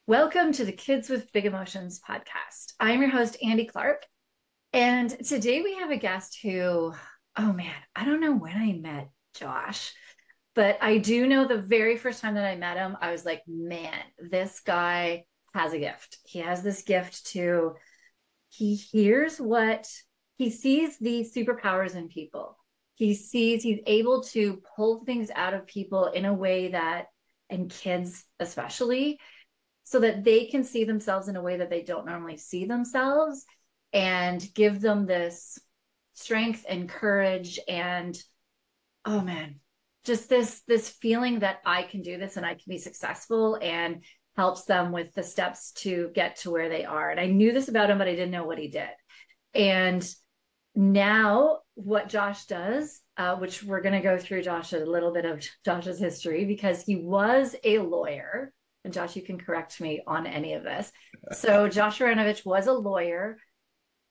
Welcome to the Kids with Big Emotions podcast. I'm your host, Andi Clark. And today we have a guest who, oh man, I don't know when I met Josh, but I do know the very first time that I met him, I was like, man, this guy has a gift. He has this gift to, he hears what, he sees these superpowers in people. He's able to pull things out of people in a way that, and kids especially, so that they can see themselves in a way that they don't normally see themselves and give them this strength and courage and oh man, just this feeling that I can do this and I can be successful, and helps them with the steps to get to where they are. And I knew this about him, but I didn't know what he did. And now what Josh does, which we're going to go through Josh, a little bit of Josh's history, because he was a lawyer. And Josh, you can correct me on any of this. So Josh Aronovitch was a lawyer.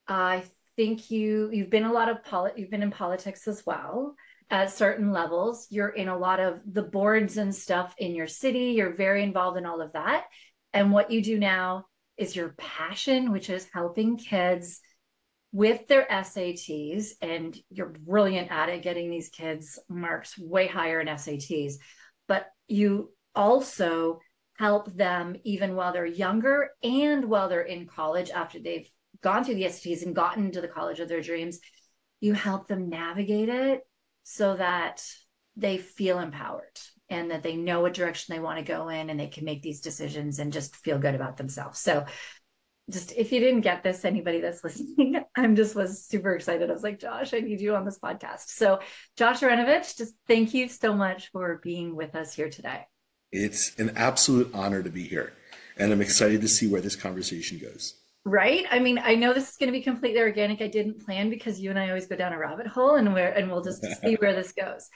I think you've been you've been in politics as well at certain levels. You're in a lot of the boards and stuff in your city. You're very involved in all of that. And what you do now is your passion, which is helping kids with their SATs. And you're brilliant at it, getting these kids marks way higher in SATs. But you also help them even while they're younger and while they're in college after they've gone through the SATs and gotten to the college of their dreams. You help them navigate it so that they feel empowered and that they know what direction they want to go in, and they can make these decisions and just feel good about themselves. So just if you didn't get this, anybody that's listening, was super excited. I was like, Josh, I need you on this podcast. So Josh Aronovitch, just thank you so much for being with us here today. It's an absolute honor to be here, and I'm excited to see where this conversation goes. Right? I mean, I know this is going to be completely organic. I didn't plan, because you and I always go down a rabbit hole, and we'll just see where this goes.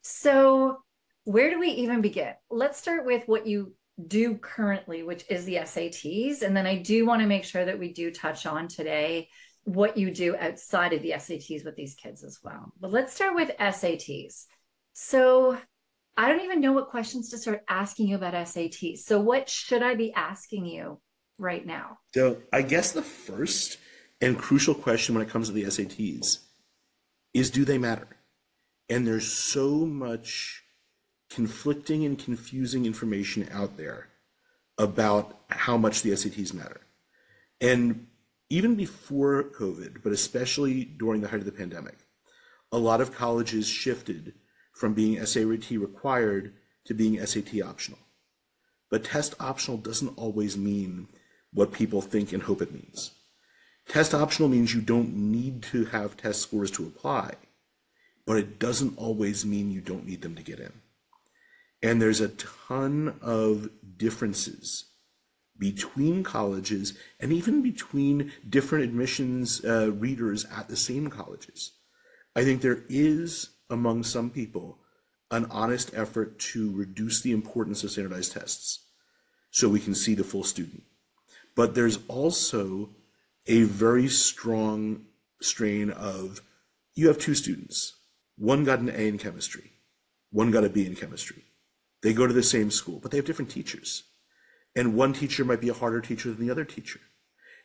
So where do we even begin? Let's start with what you do currently, which is the SATs. And then I do want to make sure that we do touch on today what you do outside of the SATs with these kids as well. But let's start with SATs. So I don't even know what questions to start asking you about SATs. So what should I be asking you right now? So I guess the first and crucial question when it comes to the SATs is, do they matter? And there's so much conflicting and confusing information out there about how much the SATs matter. And even before COVID, but especially during the height of the pandemic, a lot of colleges shifted from being SAT required to being SAT optional. But test optional doesn't always mean what people think and hope it means. Test optional means you don't need to have test scores to apply, but it doesn't always mean you don't need them to get in. And there's a ton of differences between colleges and even between different admissions readers at the same colleges. I think there is, among some people, an honest effort to reduce the importance of standardized tests so we can see the full student. But there's also a very strong strain of, you have two students. One got an A in chemistry, one got a B in chemistry. They go to the same school, but they have different teachers. And one teacher might be a harder teacher than the other teacher.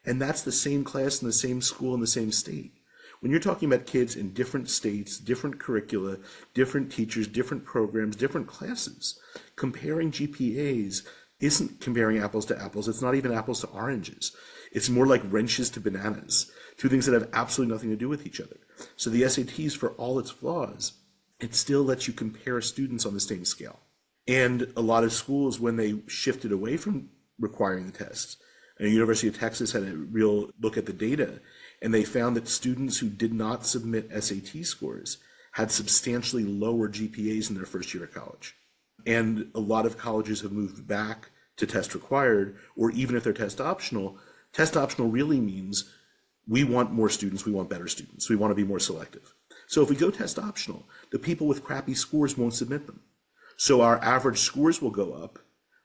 And that's the same class in the same school in the same state. When you're talking about kids in different states, different curricula, different teachers, different programs, different classes, comparing GPAs isn't comparing apples to apples. It's not even apples to oranges. It's more like wrenches to bananas, two things that have absolutely nothing to do with each other. So the SATs, for all its flaws, it still lets you compare students on the same scale. And a lot of schools, when they shifted away from requiring the tests, and the University of Texas had a real look at the data, and they found that students who did not submit SAT scores had substantially lower GPAs in their first year of college. And a lot of colleges have moved back to test required, or even if they're test optional really means we want more students, we want better students, we want to be more selective. So if we go test optional, the people with crappy scores won't submit them. So our average scores will go up.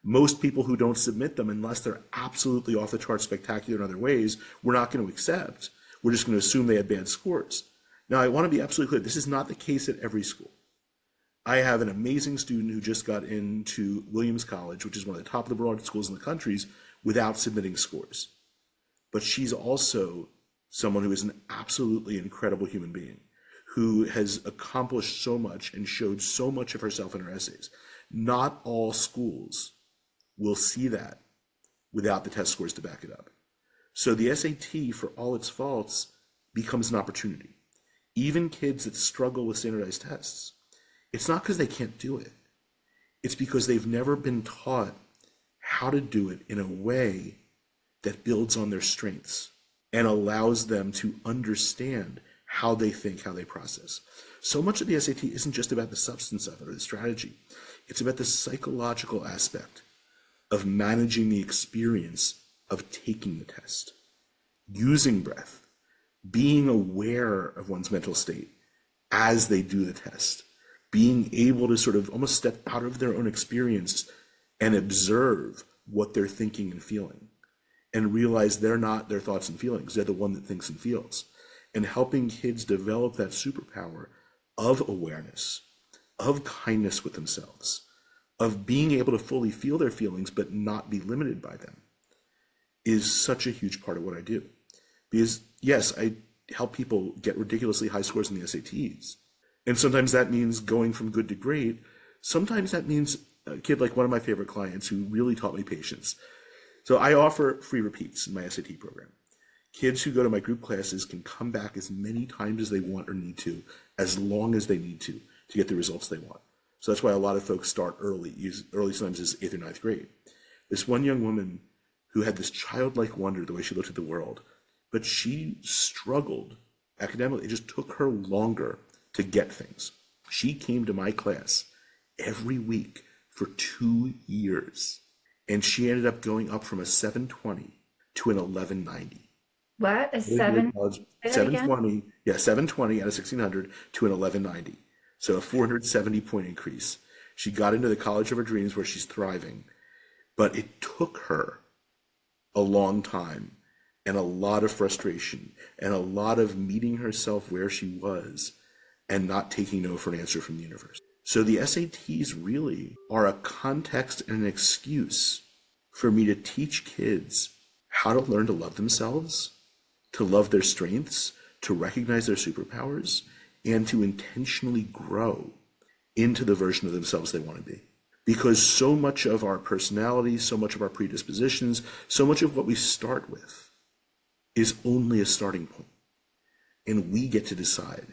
Most people who don't submit them, unless they're absolutely off the chart spectacular in other ways, we're not going to accept. We're just going to assume they had bad scores. Now, I want to be absolutely clear. This is not the case at every school. I have an amazing student who just got into Williams College, which is one of the top liberal arts schools in the country, without submitting scores. But she's also someone who is an absolutely incredible human being who has accomplished so much and showed so much of herself in her essays. Not all schools will see that without the test scores to back it up. So the SAT, for all its faults, becomes an opportunity. Even kids that struggle with standardized tests, it's not because they can't do it. It's because they've never been taught how to do it in a way that builds on their strengths and allows them to understand how they think, how they process. So much of the SAT isn't just about the substance of it or the strategy. It's about the psychological aspect of managing the experience of taking the test, using breath, being aware of one's mental state as they do the test, being able to sort of almost step out of their own experience and observe what they're thinking and feeling and realize they're not their thoughts and feelings. They're the one that thinks and feels. And helping kids develop that superpower of awareness, of kindness with themselves, of being able to fully feel their feelings but not be limited by them is such a huge part of what I do. Because yes, I help people get ridiculously high scores in the SATs. And sometimes that means going from good to great. Sometimes that means a kid like one of my favorite clients who really taught me patience. So I offer free repeats in my SAT program. Kids who go to my group classes can come back as many times as they want or need to, as long as they need to get the results they want. So that's why a lot of folks start early, early sometimes is 8th or 9th grade. This one young woman who had this childlike wonder the way she looked at the world, but she struggled academically. It just took her longer to get things. She came to my class every week for 2 years, and she ended up going up from a 720 to an 1190. What? A seven? Say that again? 720, yeah, 720 out of 1600 to an 1190. So a 470 point increase. She got into the college of her dreams where she's thriving, but it took her a long time and a lot of frustration and a lot of meeting herself where she was and not taking no for an answer from the universe. So the SATs really are a context and an excuse for me to teach kids how to learn to love themselves, to love their strengths, to recognize their superpowers, and to intentionally grow into the version of themselves they want to be. Because so much of our personality, so much of our predispositions, so much of what we start with is only a starting point. And we get to decide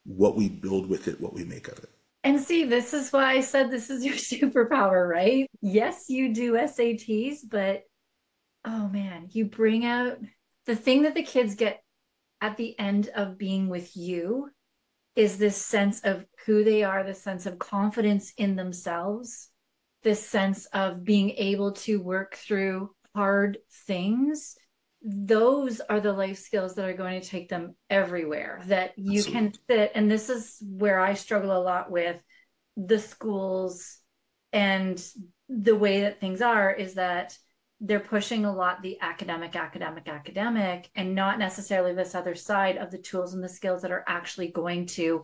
what we build with it, what we make of it. And see, this is why I said this is your superpower, right? Yes, you do SATs, but oh man, you bring out the thing that the kids get at the end of being with you is this sense of who they are, this sense of confidence in themselves, this sense of being able to work through hard things. Those are the life skills that are going to take them everywhere, that you Absolutely. can sit. And this is where I struggle a lot with the schools and the way that things are, is that they're pushing a lot the academic, and not necessarily this other side of the tools and the skills that are actually going to,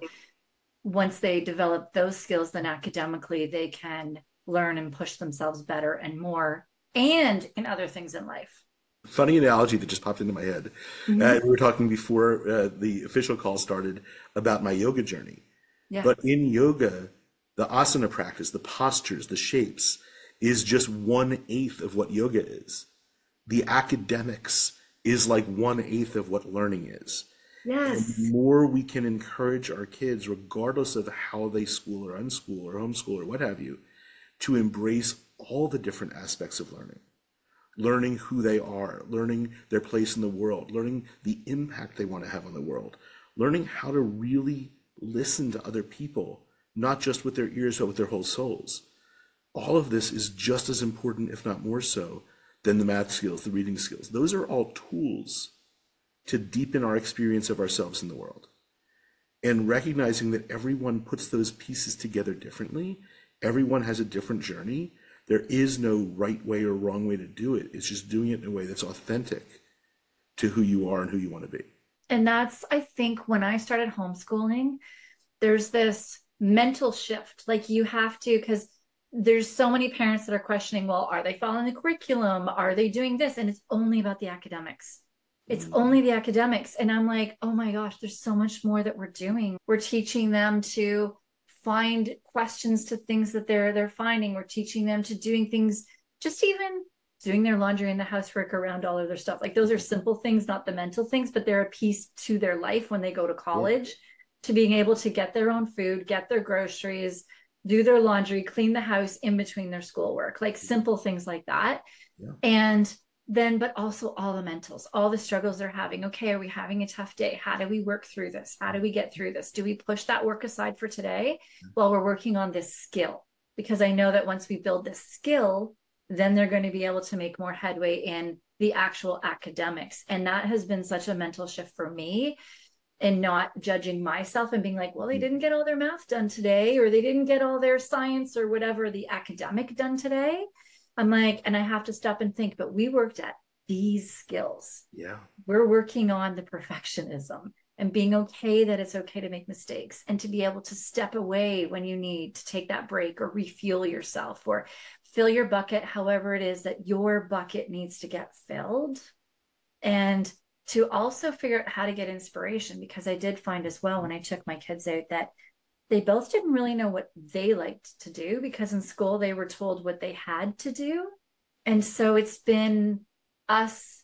once they develop those skills, then academically they can learn and push themselves better and more, and in other things in life. Funny analogy that just popped into my head. Mm-hmm. We were talking before the official call started about my yoga journey. Yeah. But in yoga, the asana practice, the postures, the shapes, is just 1/8 of what yoga is. The academics is like 1/8 of what learning is. And Yes. the more we can encourage our kids, regardless of how they school or unschool or homeschool or what have you, to embrace all the different aspects of learning. Learning who they are, learning their place in the world, learning the impact they want to have on the world, learning how to really listen to other people, not just with their ears, but with their whole souls. All of this is just as important, if not more so, than the math skills, the reading skills. Those are all tools to deepen our experience of ourselves in the world. And recognizing that everyone puts those pieces together differently, everyone has a different journey. There is no right way or wrong way to do it. It's just doing it in a way that's authentic to who you are and who you want to be. And that's, I think, when I started homeschooling, there's this mental shift. Like you have to, because there's so many parents that are questioning, well, are they following the curriculum? Are they doing this? And it's only about the academics. It's only the academics. And I'm like, oh my gosh, there's so much more that we're doing. We're teaching them to find questions to things that they're finding. We're teaching them to doing things, just even doing their laundry and the housework around all of their stuff. Like those are simple things, not the mental things, but they're a piece to their life when they go to college, to being able to get their own food, get their groceries, do their laundry, clean the house in between their schoolwork, like simple things like that. Yeah. And then, but also all the mentals, all the struggles they're having. Okay, are we having a tough day? How do we work through this? How do we get through this? Do we push that work aside for today while we're working on this skill? Because I know that once we build this skill, then they're going to be able to make more headway in the actual academics. And that has been such a mental shift for me, and not judging myself and being like, well, they didn't get all their math done today, or they didn't get all their science or whatever, the academic done today. I'm like, and I have to stop and think, but we worked at these skills. Yeah. We're working on the perfectionism and being okay that it's okay to make mistakes, and to be able to step away when you need to take that break or refuel yourself or fill your bucket, however it is that your bucket needs to get filled. And to also figure out how to get inspiration, because I did find as well when I took my kids out that they both didn't really know what they liked to do, because in school they were told what they had to do. And so it's been us,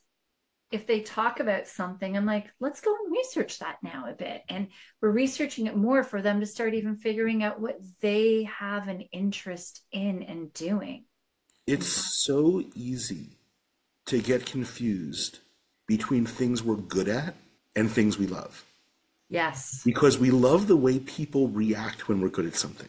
if they talk about something, I'm like, let's go and research that now a bit. And we're researching it more for them to start even figuring out what they have an interest in and doing. It's so easy to get confused between things we're good at and things we love. Yes. Because we love the way people react when we're good at something.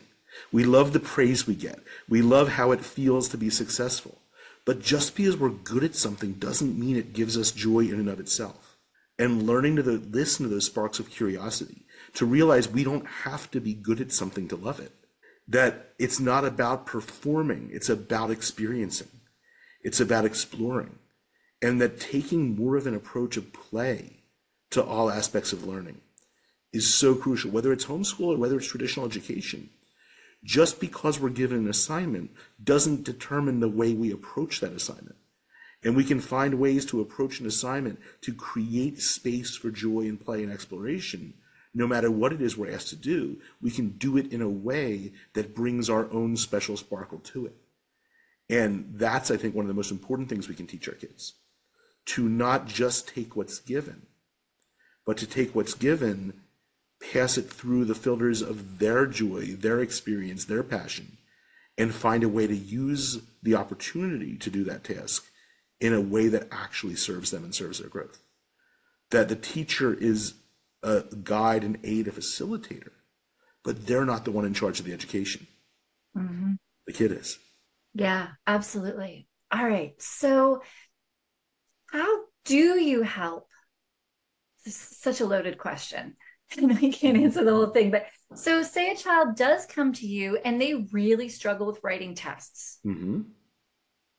We love the praise we get. We love how it feels to be successful. But just because we're good at something doesn't mean it gives us joy in and of itself. And learning to listen to those sparks of curiosity, to realize we don't have to be good at something to love it. That it's not about performing, it's about experiencing. It's about exploring. And that taking more of an approach of play to all aspects of learning is so crucial, whether it's homeschool or whether it's traditional education. Just because we're given an assignment doesn't determine the way we approach that assignment. And we can find ways to approach an assignment to create space for joy and play and exploration. No matter what it is we're asked to do, we can do it in a way that brings our own special sparkle to it. And that's, I think, one of the most important things we can teach our kids. To not just take what's given, but to take what's given, pass it through the filters of their joy, their experience, their passion, and find a way to use the opportunity to do that task in a way that actually serves them and serves their growth. That the teacher is a guide, an aid, a facilitator, but they're not the one in charge of the education. Mm-hmm. The kid is. Yeah, absolutely. All right. So how do you help? This is such a loaded question. And I can't answer the whole thing, but so say a child does come to you and they really struggle with writing tests. Mm-hmm.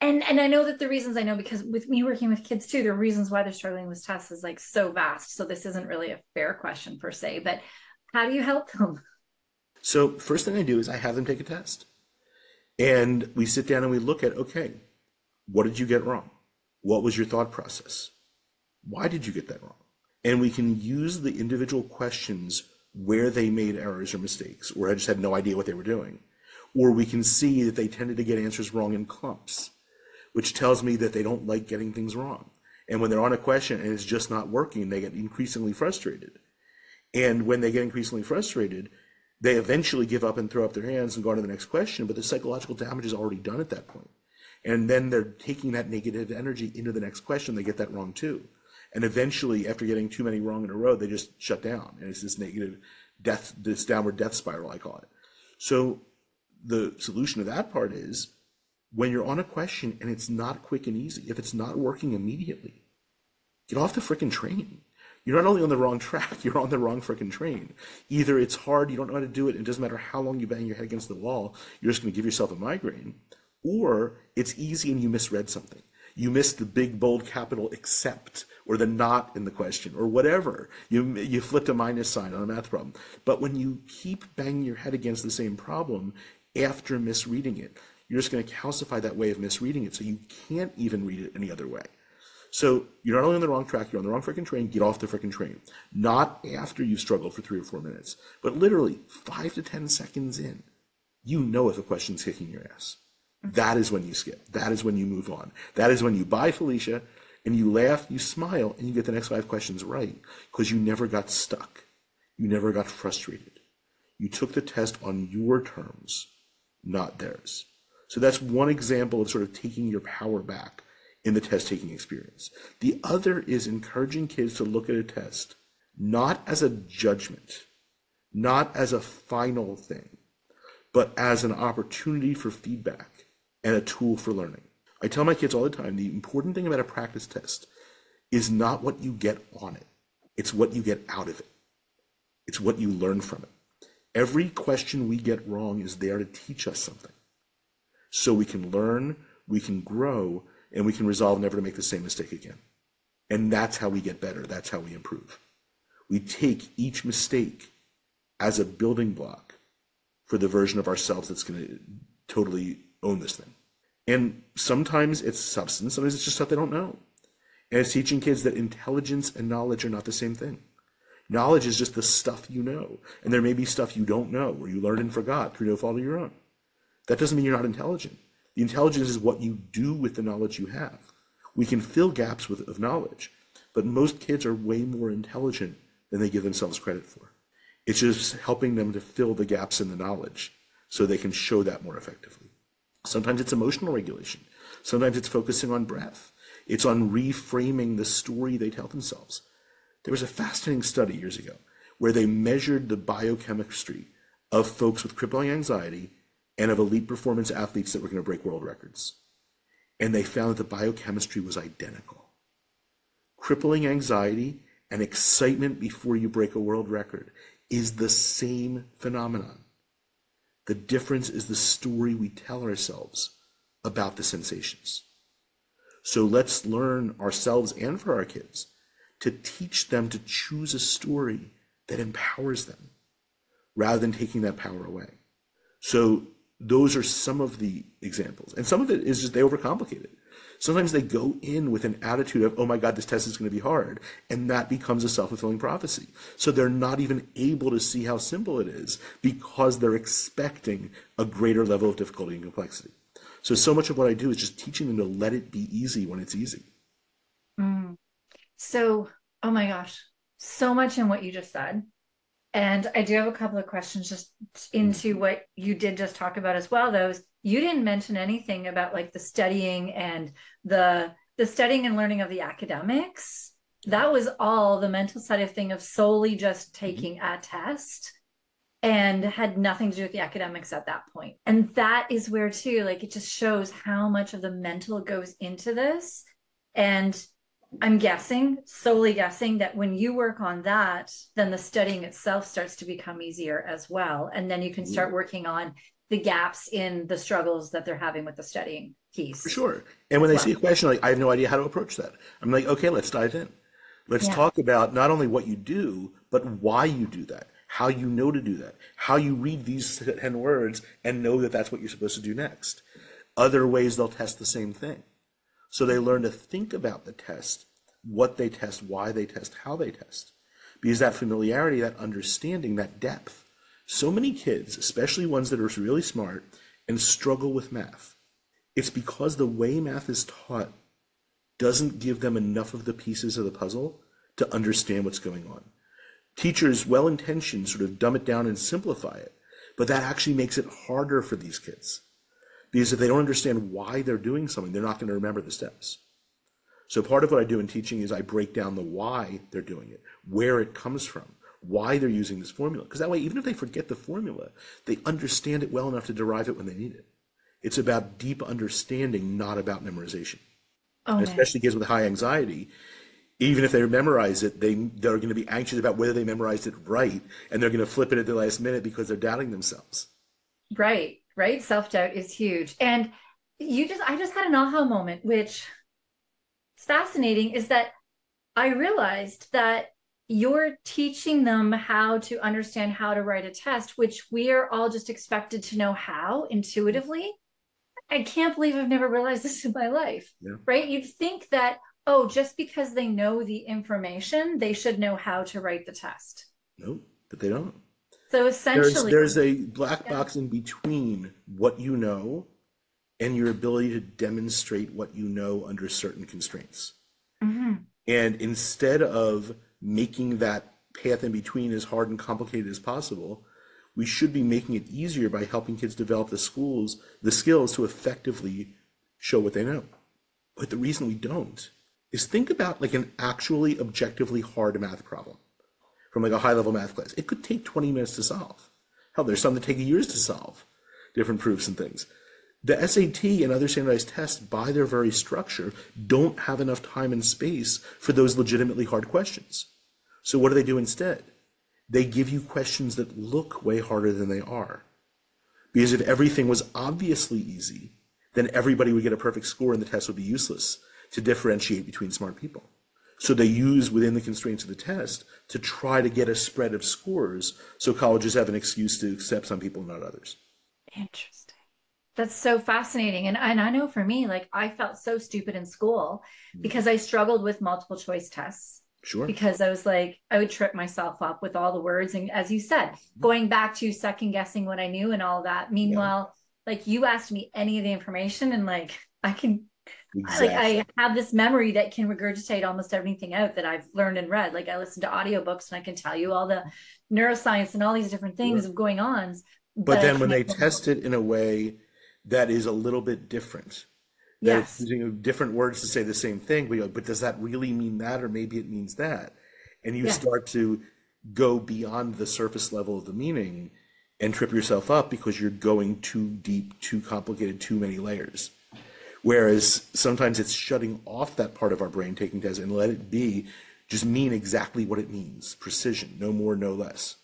And I know that the reasons, I know because with me working with kids too, the reasons why they're struggling with tests is like so vast. So this isn't really a fair question per se, but how do you help them? So first thing I do is I have them take a test. And we sit down and we look at, okay, what did you get wrong? What was your thought process? Why did you get that wrong? And we can use the individual questions where they made errors or mistakes, or I just had no idea what they were doing. Or we can see that they tended to get answers wrong in clumps, which tells me that they don't like getting things wrong. And when they're on a question and it's just not working, they get increasingly frustrated. And when they get increasingly frustrated, they eventually give up and throw up their hands and go on to the next question, but the psychological damage is already done at that point. And then they're taking that negative energy into the next question. They get that wrong too. And eventually, after getting too many wrong in a row, they just shut down. And it's this negative death, this downward death spiral, I call it. So the solution to that part is when you're on a question and it's not quick and easy, if it's not working immediately, get off the frickin' train. You're not only on the wrong track, you're on the wrong frickin' train. Either it's hard, you don't know how to do it, and it doesn't matter how long you bang your head against the wall, you're just going to give yourself a migraine, or it's easy and you misread something. You missed the big, bold capital except, or the not in the question, or whatever. You flipped a minus sign on a math problem. But when you keep banging your head against the same problem, after misreading it. You're just going to calcify that way of misreading it so you can't even read it any other way. So you're not only on the wrong track, you're on the wrong freaking train. Get off the freaking train. Not after you've struggled for 3 or 4 minutes, but literally 5 to 10 seconds in. You know if a question's kicking your ass. That is when you skip. That is when you move on. That is when you bye Felicia, and you laugh, you smile, and you get the next 5 questions right because you never got stuck. You never got frustrated. You took the test on your terms, not theirs. So that's one example of sort of taking your power back in the test-taking experience. The other is encouraging kids to look at a test not as a judgment, not as a final thing, but as an opportunity for feedback and a tool for learning. I tell my kids all the time, the important thing about a practice test is not what you get on it. It's what you get out of it. It's what you learn from it. Every question we get wrong is there to teach us something. So we can learn, we can grow, and we can resolve never to make the same mistake again. And that's how we get better. That's how we improve. We take each mistake as a building block for the version of ourselves that's going to totally own this thing. And sometimes it's substance, sometimes it's just stuff they don't know. And it's teaching kids that intelligence and knowledge are not the same thing. Knowledge is just the stuff you know. And there may be stuff you don't know, or you learned and forgot through no fault of your own. That doesn't mean you're not intelligent. The intelligence is what you do with the knowledge you have. We can fill gaps of knowledge, but most kids are way more intelligent than they give themselves credit for. It's just helping them to fill the gaps in the knowledge so they can show that more effectively. Sometimes it's emotional regulation. Sometimes it's focusing on breath. It's on reframing the story they tell themselves. There was a fascinating study years ago where they measured the biochemistry of folks with crippling anxiety and of elite performance athletes that were going to break world records. And they found that the biochemistry was identical. Crippling anxiety and excitement before you break a world record is the same phenomenon. The difference is the story we tell ourselves about the sensations. So let's learn ourselves and for our kids to teach them to choose a story that empowers them rather than taking that power away. So those are some of the examples. And some of it is just they overcomplicate it. Sometimes they go in with an attitude of, oh my God, this test is going to be hard. And that becomes a self-fulfilling prophecy. So they're not even able to see how simple it is because they're expecting a greater level of difficulty and complexity. So much of what I do is just teaching them to let it be easy when it's easy. So, oh my gosh, so much in what you just said. And I do have a couple of questions just into what you did just talk about as well. Those you didn't mention anything about like the studying and the studying and learning of the academics. That was all the mental side of thing of solely just taking a test and had nothing to do with the academics at that point. And that is where too, like it just shows how much of the mental goes into this. And I'm solely guessing that when you work on that, then the studying itself starts to become easier as well. And then you can start working on the gaps in the struggles that they're having with the studying piece. For sure. And when they see a question, like, I have no idea how to approach that. I'm like, okay, let's dive in. Let's talk about not only what you do, but why you do that, how you know to do that, how you read these 10 words and know that that's what you're supposed to do next. Other ways they'll test the same thing. So they learn to think about the test, what they test, why they test, how they test. Because that familiarity, that understanding, that depth. So many kids, especially ones that are really smart and struggle with math, it's because the way math is taught doesn't give them enough of the pieces of the puzzle to understand what's going on. Teachers, well-intentioned, sort of dumb it down and simplify it, but that actually makes it harder for these kids. Because if they don't understand why they're doing something, they're not going to remember the steps. So part of what I do in teaching is I break down the why they're doing it, where it comes from, why they're using this formula. Because that way, even if they forget the formula, they understand it well enough to derive it when they need it. It's about deep understanding, not about memorization. And especially kids with high anxiety, even if they memorize it, they're going to be anxious about whether they memorized it right, and they're going to flip it at the last minute because they're doubting themselves. Right. Self-doubt is huge. And I just had an aha moment, which is fascinating, is that I realized that you're teaching them how to understand how to write a test, which we are all just expected to know how intuitively. I can't believe I've never realized this in my life, Yeah. right? You'd think that, oh, just because they know the information, they should know how to write the test. No, but they don't. So There's essentially, there's a black yeah. box in between what you know and your ability to demonstrate what you know under certain constraints. Mhm. And instead of making that path in between as hard and complicated as possible, we should be making it easier by helping kids develop the skills to effectively show what they know. But the reason we don't is think about like an actually objectively hard math problem from like a high level math class. It could take 20 minutes to solve. Hell, there's some that take years to solve, different proofs and things. The SAT and other standardized tests, by their very structure, don't have enough time and space for those legitimately hard questions. So what do they do instead? They give you questions that look way harder than they are. Because if everything was obviously easy, then everybody would get a perfect score and the test would be useless to differentiate between smart people. So they use within the constraints of the test to try to get a spread of scores so colleges have an excuse to accept some people and not others. Interesting. That's so fascinating. And I know for me, like I felt so stupid in school because I struggled with multiple choice tests Sure. because I was like, I would trip myself up with all the words. And as you said, going back to second guessing what I knew and all that. Yeah, Meanwhile, like you asked me any of the information and like exactly. I have this memory that can regurgitate almost everything out that I've learned and read. Like I listen to audiobooks and I can tell you all the neuroscience and all these different things Sure. of going ons, But but I then when can't they test it in a way that is a little bit different, that it's yes. using different words to say the same thing, but does that really mean that, or maybe it means that? And you Yes. start to go beyond the surface level of the meaning and trip yourself up because you're going too deep, too complicated, too many layers. Whereas sometimes it's shutting off that part of our brain, taking tests, and let it be, just mean exactly what it means, precision, no more, no less.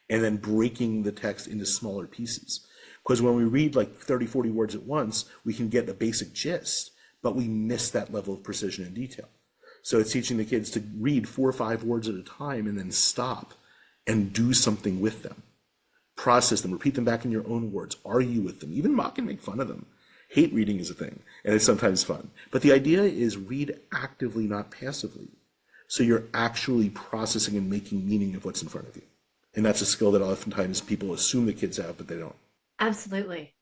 And then breaking the text into smaller pieces. Because when we read like 30, 40 words at once, we can get a basic gist, but we miss that level of precision and detail. So it's teaching the kids to read 4 or 5 words at a time and then stop and do something with them. Process them, repeat them back in your own words, argue with them, even mock and make fun of them. Hate reading is a thing, and it's sometimes fun. But the idea is read actively, not passively. So you're actually processing and making meaning of what's in front of you. And that's a skill that oftentimes people assume the kids have, but they don't. Absolutely.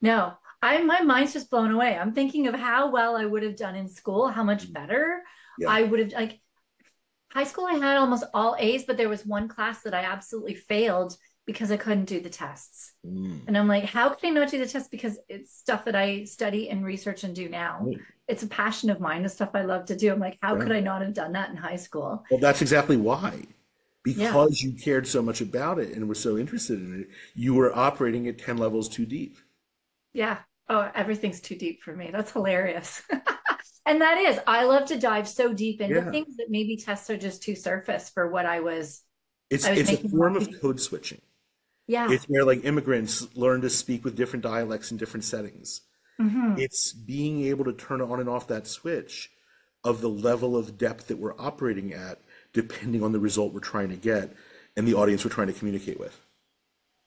No, I my mind's just blown away. I'm thinking of how well I would have done in school, how much better Yeah. I would have like high school I had almost all A's, but there was one class that I absolutely failed because I couldn't do the tests. Mm. And I'm like, how could I not do the test? Because it's stuff that I study and research and do now. Right. It's a passion of mine, the stuff I love to do. I'm like, how Yeah. could I not have done that in high school? Well, that's exactly why. Yeah. Because you cared so much about it and were so interested in it, you were operating at 10 levels too deep. Yeah. Oh, everything's too deep for me. That's hilarious. And that is, I love to dive so deep into Yeah. things that maybe tests are just too surface for what It's I was it's a making them form out to of be. code switching. Yeah. It's where like immigrants learn to speak with different dialects in different settings. Hmm. It's being able to turn on and off that switch of the level of depth that we're operating at, depending on the result we're trying to get and the audience we're trying to communicate with.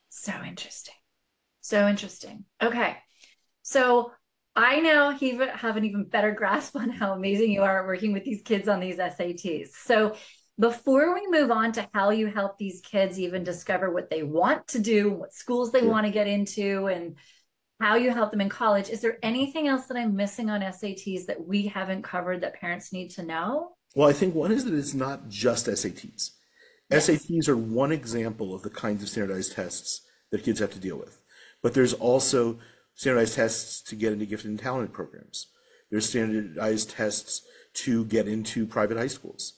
So interesting. So interesting. Okay. So I now have an even better grasp on how amazing you are at working with these kids on these SATs. So before we move on to how you help these kids even discover what they want to do, what schools they Sure. want to get into, and how you help them in college, is there anything else that I'm missing on SATs that we haven't covered that parents need to know? Well, I think one is that it's not just SATs. Yes. SATs are one example of the kinds of standardized tests that kids have to deal with. But there's also standardized tests to get into gifted and talented programs. There's standardized tests to get into private high schools.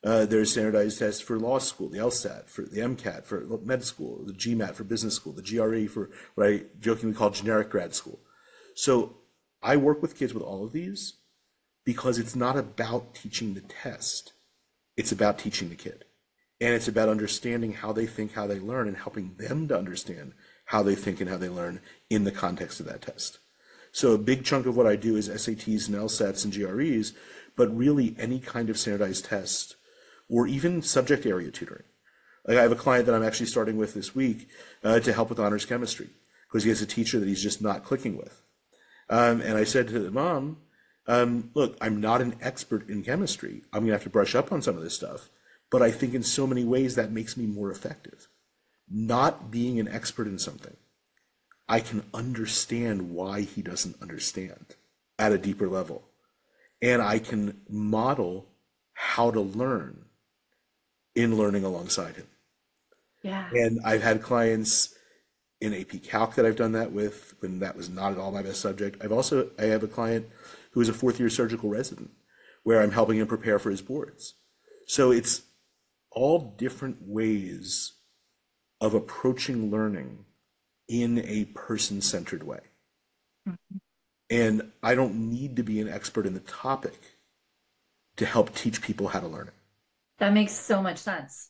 There's standardized tests for law school, the LSAT, for the MCAT, for med school, the GMAT for business school, the GRE for what I jokingly call generic grad school. So I work with kids with all of these because it's not about teaching the test. It's about teaching the kid. And it's about understanding how they think, how they learn, and helping them to understand how they think and how they learn in the context of that test. So a big chunk of what I do is SATs and LSATs and GREs, but really any kind of standardized test or even subject area tutoring. Like I have a client that I'm actually starting with this week to help with honors chemistry because he has a teacher that he's just not clicking with. And I said to the mom, look, I'm not an expert in chemistry. I'm going to have to brush up on some of this stuff. But I think in so many ways that makes me more effective. Not being an expert in something, I can understand why he doesn't understand at a deeper level. And I can model how to learn in learning alongside him. Yeah. And I've had clients in AP Calc that I've done that with when that was not at all my best subject. I have a client who is a fourth year surgical resident where I'm helping him prepare for his boards. So it's all different ways of approaching learning in a person-centered way. Mm-hmm. And I don't need to be an expert in the topic to help teach people how to learn it. That makes so much sense.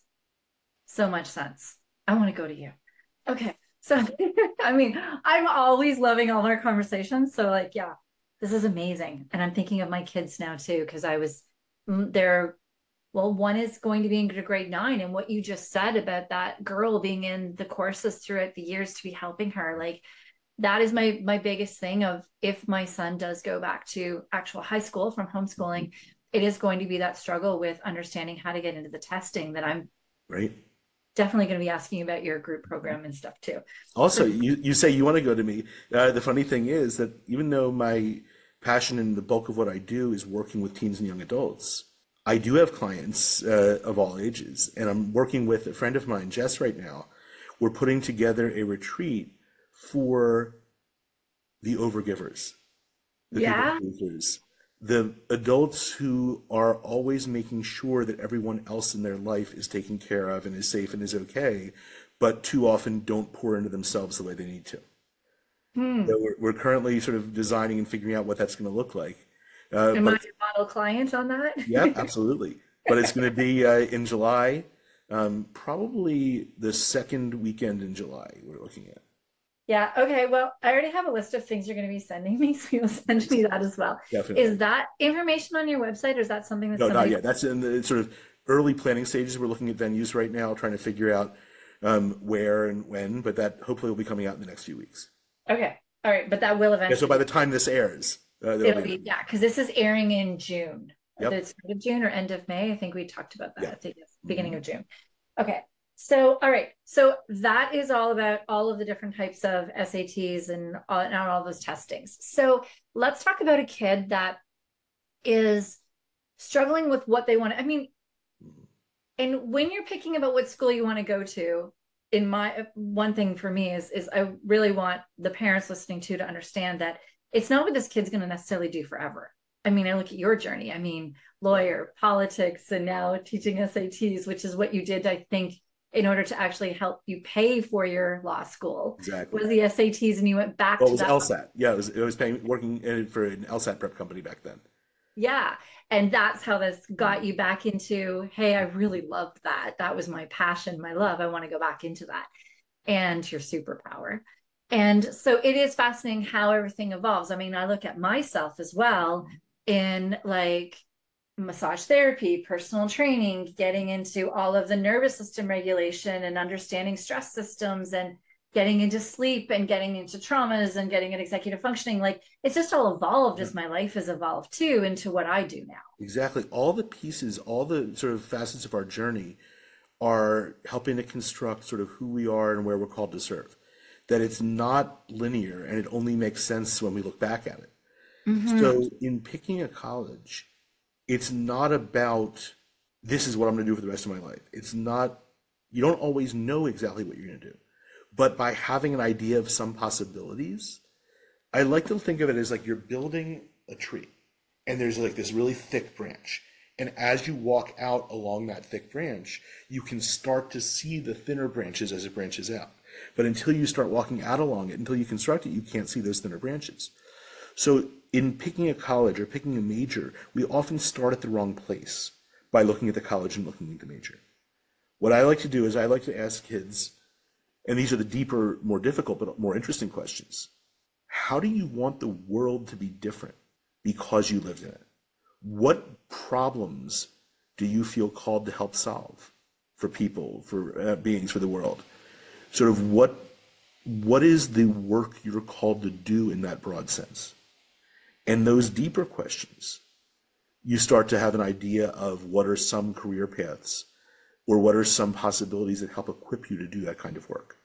So much sense. I want to go to you. Okay. So, I mean, I'm always loving all our conversations. So like, yeah, this is amazing. And I'm thinking of my kids now too, because they're, well, one is going to be in grade 9. And what you just said about that girl being in the courses throughout the years to be helping her, like that is my biggest thing of if my son does go back to actual high school from homeschooling, it is going to be that struggle with understanding how to get into the testing that I'm right. Definitely going to be asking about your group program and stuff too. Also, you say you want to go to me. The funny thing is that even though my passion and the bulk of what I do is working with teens and young adults, I do have clients of all ages. And I'm working with a friend of mine, Jess, right now. We're putting together a retreat for the overgivers, the people pleasers, the adults who are always making sure that everyone else in their life is taken care of and is safe and is okay, but too often don't pour into themselves the way they need to. So we're currently sort of designing and figuring out what that's going to look like. Am I your model client on that? Yeah, absolutely. But it's going to be in July, probably the second weekend in July we're looking at. Yeah. Okay. Well, I already have a list of things you're going to be sending me, so you'll send me that as well. Definitely. Is that information on your website, or is that something that's No, not yet. That's in the sort of early planning stages. We're looking at venues right now, trying to figure out where and when, but that hopefully will be coming out in the next few weeks. Okay. All right. But that will eventually. Yeah, so by the time this airs, it'll be, yeah, because this is airing in June. Yep. It's end of June or end of May. I think we talked about that. Yeah. I think it's beginning of June. Okay. So, all right. So that is all about all of the different types of SATs and all those testings. So let's talk about a kid that is struggling with what they want. I mean, and when you're picking about what school you want to go to, in my one thing for me is I really want the parents listening to understand that it's not what this kid's going to necessarily do forever. I mean, I look at your journey. I mean, lawyer, politics, and now teaching SATs, which is what you did, I think, in order to actually help you pay for your law school. Exactly. Was the SATs, and you went back to that. It was LSAT. Yeah, it was working for an LSAT prep company back then. Yeah. And that's how this got you back into, hey, I really loved that. That was my passion, my love. I want to go back into that. And your superpower. And so it is fascinating how everything evolves. I mean, I look at myself as well in like massage therapy, personal training, getting into all of the nervous system regulation and understanding stress systems and getting into sleep and getting into traumas and getting at executive functioning. Like it's just all evolved as my life has evolved too into what I do now. Exactly. All the pieces, all the sort of facets of our journey are helping to construct sort of who we are and where we're called to serve. That it's not linear and it only makes sense when we look back at it. Mm-hmm. So in picking a college, it's not about this is what I'm going to do for the rest of my life. It's not, you don't always know exactly what you're going to do. But by having an idea of some possibilities, I like to think of it as like you're building a tree and there's like this really thick branch. And as you walk out along that thick branch, you can start to see the thinner branches as it branches out. But until you start walking out along it, until you construct it, you can't see those thinner branches. So in picking a college or picking a major, we often start at the wrong place by looking at the college and looking at the major. What I like to do is I like to ask kids, and these are the deeper, more difficult, but more interesting questions. How do you want the world to be different because you lived in it? What problems do you feel called to help solve for people, for beings, for the world? Sort of what is the work you're called to do in that broad sense? And those deeper questions, you start to have an idea of what are some career paths or what are some possibilities that help equip you to do that kind of work.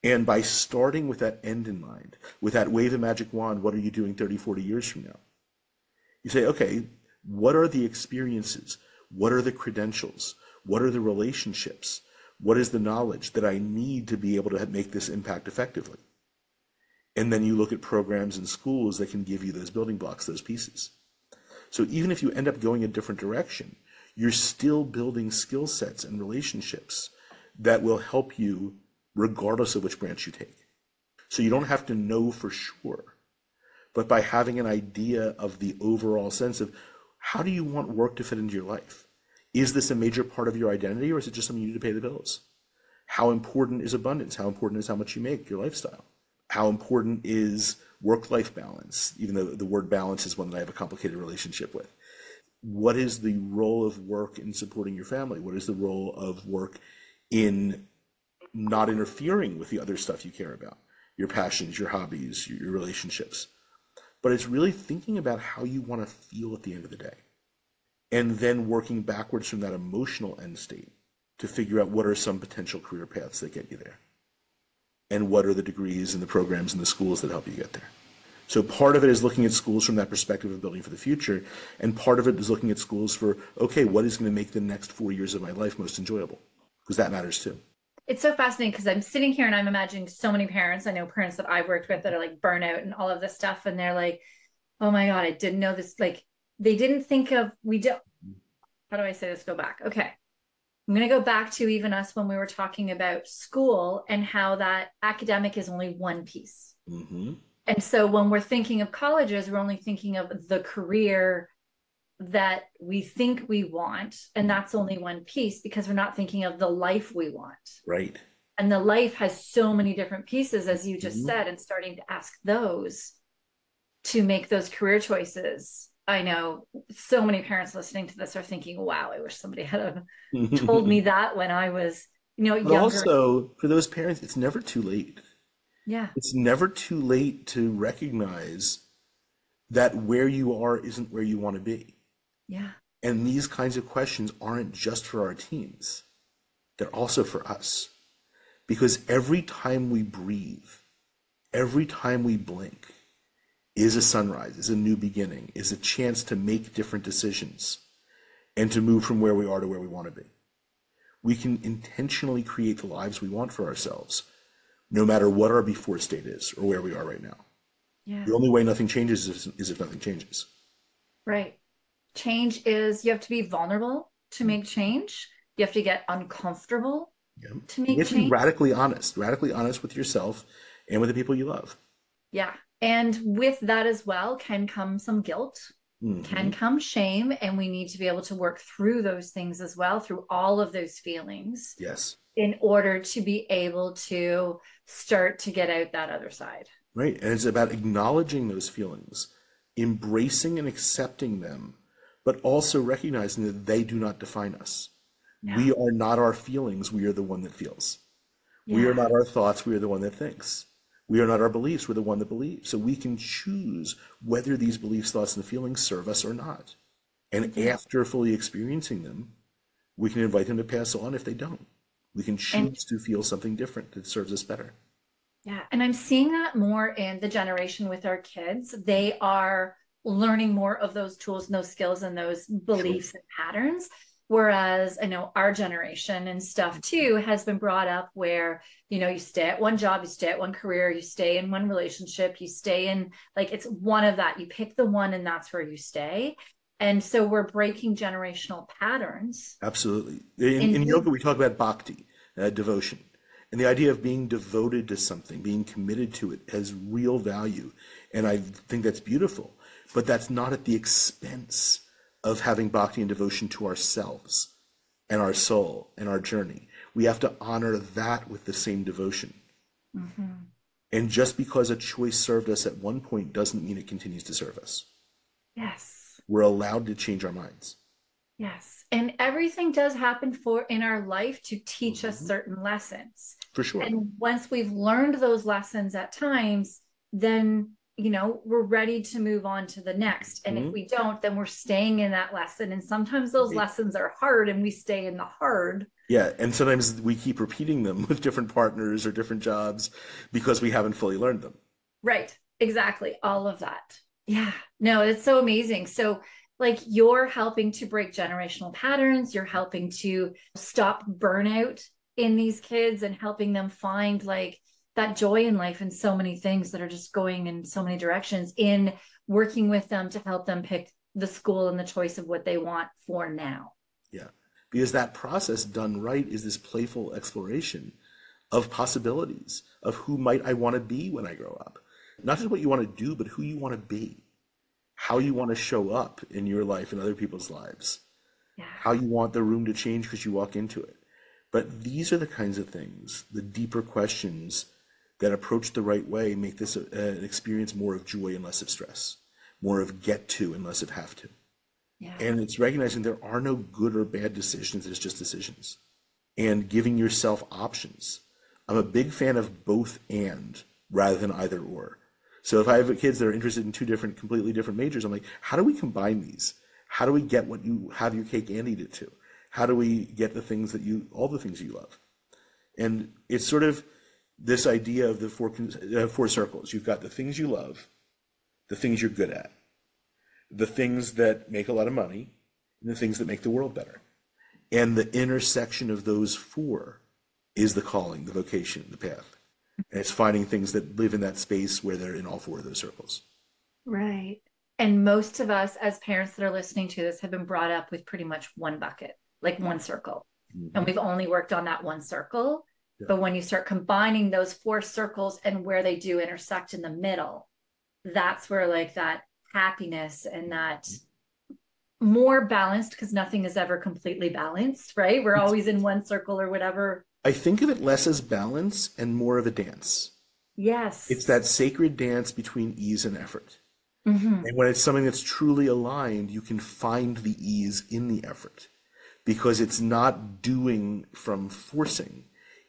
And by starting with that end in mind, with that wave of magic wand, what are you doing 30, 40 years from now? You say, okay, what are the experiences? What are the credentials? What are the relationships? What is the knowledge that I need to be able to make this impact effectively? And then you look at programs and schools that can give you those building blocks, those pieces. So even if you end up going a different direction, you're still building skill sets and relationships that will help you regardless of which branch you take. So you don't have to know for sure, but by having an idea of the overall sense of how do you want work to fit into your life? Is this a major part of your identity, or is it just something you need to pay the bills? How important is abundance? How important is how much you make, your lifestyle? How important is work-life balance, even though the word balance is one that I have a complicated relationship with? What is the role of work in supporting your family? What is the role of work in not interfering with the other stuff you care about, your passions, your hobbies, your relationships? But it's really thinking about how you want to feel at the end of the day, and then working backwards from that emotional end state to figure out what are some potential career paths that get you there, and what are the degrees and the programs and the schools that help you get there. So part of it is looking at schools from that perspective of building for the future, and part of it is looking at schools for, okay, what is going to make the next 4 years of my life most enjoyable? Because that matters too. It's so fascinating because I'm sitting here and I'm imagining so many parents. I know parents that I've worked with that are like burnout and all of this stuff. And they're like, oh my God, I didn't know this. Like they didn't think of, how do I say this? Go back. Okay. I'm going to go back to even us when we were talking about school and how that academic is only one piece. Mm-hmm. And so when we're thinking of colleges, we're only thinking of the career that we think we want. And that's only one piece because we're not thinking of the life we want. Right. And the life has so many different pieces, as you just said, and starting to ask those to make those career choices. I know so many parents listening to this are thinking, wow, I wish somebody had told me that when I was, but younger. Also, for those parents, it's never too late. Yeah. It's never too late to recognize that where you are isn't where you want to be. Yeah. And these kinds of questions aren't just for our teens. They're also for us. Because every time we breathe, every time we blink is a sunrise, is a new beginning, is a chance to make different decisions and to move from where we are to where we want to be. We can intentionally create the lives we want for ourselves, no matter what our before state is or where we are right now. Yeah. The only way nothing changes is if nothing changes. Right. Change is, you have to be vulnerable to make change. You have to get uncomfortable to make You have to be change. radically honest with yourself and with the people you love. Yeah. And with that as well can come some guilt, can come shame, and we need to be able to work through those things as well, through all of those feelings. Yes. In order to be able to start to get out that other side. Right. And it's about acknowledging those feelings, embracing and accepting them, but also recognizing that they do not define us. No. We are not our feelings. We are the one that feels. Yeah. We are not our thoughts. We are the one that thinks. We are not our beliefs. We're the one that believes. So we can choose whether these beliefs, thoughts, and feelings serve us or not. And after fully experiencing them, we can invite them to pass on if they don't. We can choose to feel something different that serves us better. Yeah. And I'm seeing that more in the generation with our kids. They are learning more of those tools and those skills and those beliefs and patterns. Whereas I know our generation and stuff too has been brought up where, you stay at one job, you stay at one career, you stay in one relationship, you stay in, like, it's one of that. You pick the one and that's where you stay. And so we're breaking generational patterns. Absolutely. In yoga, we talk about bhakti, devotion. And the idea of being devoted to something, being committed to it, has real value. And I think that's beautiful. But that's not at the expense of having bhakti and devotion to ourselves and our soul and our journey. We have to honor that with the same devotion. Mm-hmm. And just because a choice served us at one point doesn't mean it continues to serve us. Yes. We're allowed to change our minds. Yes. And everything does happen for in our life to teach us Mhm. certain lessons. For sure. And once we've learned those lessons at times, then, we're ready to move on to the next. And if Mhm. we don't, then we're staying in that lesson. And sometimes those Right. lessons are hard and we stay in the hard. Yeah, and sometimes we keep repeating them with different partners or different jobs because we haven't fully learned them. Right. Exactly. All of that. Yeah. No, it's so amazing. So, like, you're helping to break generational patterns, you're helping to stop burnout in these kids and helping them find like that joy in life and so many things that are just going in so many directions in working with them to help them pick the school and the choice of what they want for now. Yeah, because that process done right is this playful exploration of possibilities of who might I want to be when I grow up. Not just what you want to do, but who you want to be, how you want to show up in your life and other people's lives, Yeah. how you want the room to change because you walk into it. But these are the kinds of things, the deeper questions that approach the right way make this an experience more of joy and less of stress, more of get to and less of have to. Yeah. And it's recognizing there are no good or bad decisions, there's just decisions. And giving yourself options. I'm a big fan of both and rather than either or. So if I have kids that are interested in two different, completely different majors, I'm like, how do we combine these? How do we get what you have your cake and eat it to? How do we get the things that all the things you love? And it's sort of this idea of the four circles. You've got the things you love, the things you're good at, the things that make a lot of money, and the things that make the world better. And the intersection of those four is the calling, the vocation, the path. And it's finding things that live in that space where they're in all four of those circles. Right. And most of us, as parents that are listening to this, have been brought up with pretty much one bucket, like one circle. And Mm-hmm. we've only worked on that one circle. Yeah. But when you start combining those four circles and where they do intersect in the middle, that's where like that happiness and that more balanced, because nothing is ever completely balanced, right? We're It's, always in one circle or whatever. I think of it less as balance and more of a dance. It's Yes. that sacred dance between ease and effort. Mm-hmm. And when it's something that's truly aligned, you can find the ease in the effort because it's not doing from forcing,